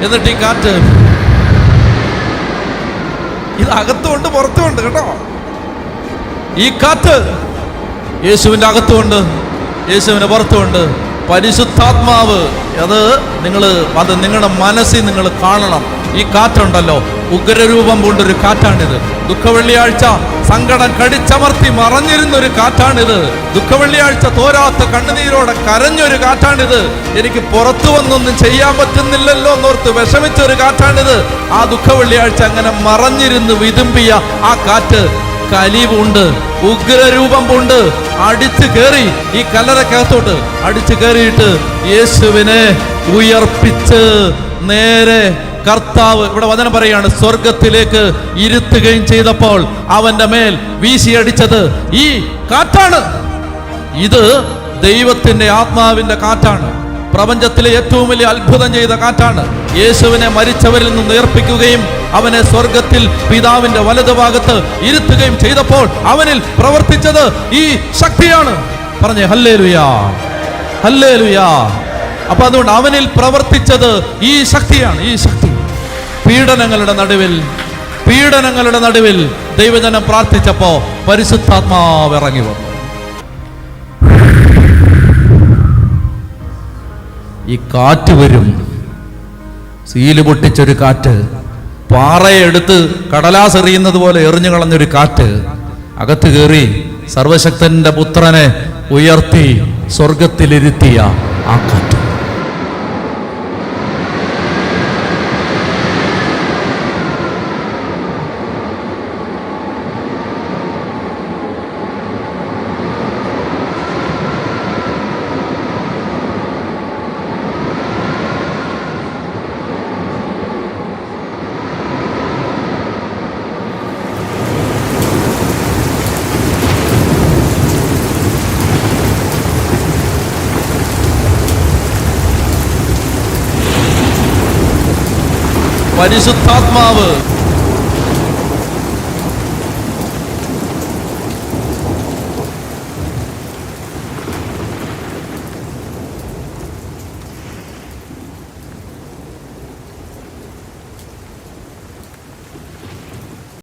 എന്നിട്ട് ഈ കാറ്റ് ഇത് അകത്തുമുണ്ട് പുറത്തുമുണ്ട് കേട്ടോ. ഈ കാറ്റ് യേശുവിൻ്റെ അകത്തുമുണ്ട്, യേശുവിൻ്റെ പുറത്തുമുണ്ട്. പരിശുദ്ധാത്മാവ് അത് നിങ്ങളുടെ മനസ്സിൽ നിങ്ങൾ കാണണം. ഈ കാറ്റുണ്ടല്ലോ, ഉഗ്രരൂപം കൊണ്ടൊരു കാറ്റാണിത്. ദുഃഖവെള്ളിയാഴ്ച സങ്കടം കടിച്ചമർത്തി മറഞ്ഞിരുന്നൊരു കാറ്റാണിത്. ദുഃഖവെള്ളിയാഴ്ച തോരാത്ത കണ്ണുനീരോടെ കരഞ്ഞൊരു കാറ്റാണിത്. എനിക്ക് പുറത്തു വന്നൊന്നും ചെയ്യാൻ പറ്റുന്നില്ലല്ലോ എന്നോർത്ത് വിഷമിച്ചൊരു കാറ്റാണിത്. ആ ദുഃഖവെള്ളിയാഴ്ച അങ്ങനെ മറഞ്ഞിരുന്ന് വിതുമ്പിയ ആ കാറ്റ് കലിവുണ്ട്, ഉഗ്രരൂപം കൊണ്ട് അടിച്ചു കയറി ഈ കല്ലറക്കകത്തോട്ട് അടിച്ചു കയറിയിട്ട് യേശുവിനെ ഉയർപ്പിച്ച് നേരെ കർത്താവ് ഇവിടെ വചനം പറയാണ്, സ്വർഗത്തിലേക്ക് ഇരുത്തുകയും ചെയ്തപ്പോൾ അവന്റെ മേൽ വീശിയടിച്ചത് ഈ കാറ്റാണ്. ഇത് ദൈവത്തിന്റെ ആത്മാവിന്റെ കാറ്റാണ്. പ്രപഞ്ചത്തിലെ ഏറ്റവും വലിയ അത്ഭുതം ചെയ്ത കാറ്റാണ്. യേശുവിനെ മരിച്ചവരിൽ നിന്ന് ഉയർപ്പിക്കുകയും അവനെ സ്വർഗത്തിൽ പിതാവിന്റെ വലതുഭാഗത്ത് ഇരുത്തുകയും ചെയ്തപ്പോൾ അവനിൽ പ്രവർത്തിച്ചത് ഈ ശക്തിയാണ്. പറഞ്ഞേ ഹല്ലേലൂയാ, ഹല്ലേലൂയാ. അപ്പൊ അതുകൊണ്ട് അവനിൽ പ്രവർത്തിച്ചത് ഈ ശക്തിയാണ്. ഈ ശക്തി പീഡനങ്ങളുടെ നടുവിൽ ദൈവജനം പ്രാർത്ഥിച്ചപ്പോ പരിശുദ്ധാത്മാവ് ഇറങ്ങി വന്നു. ഈ കാറ്റ് വരും, സീല് പൊട്ടിച്ചൊരു കാറ്റ്, പാറയെടുത്ത് കടലാസ് എറിയുന്നത് പോലെ എറിഞ്ഞു കളഞ്ഞൊരു കാറ്റ് അകത്ത് കയറി സർവശക്തന്റെ പുത്രനെ ഉയർത്തി സ്വർഗത്തിലിരുത്തിയ ആ കാറ്റ്. പരിശുദ്ധാത്മാവ്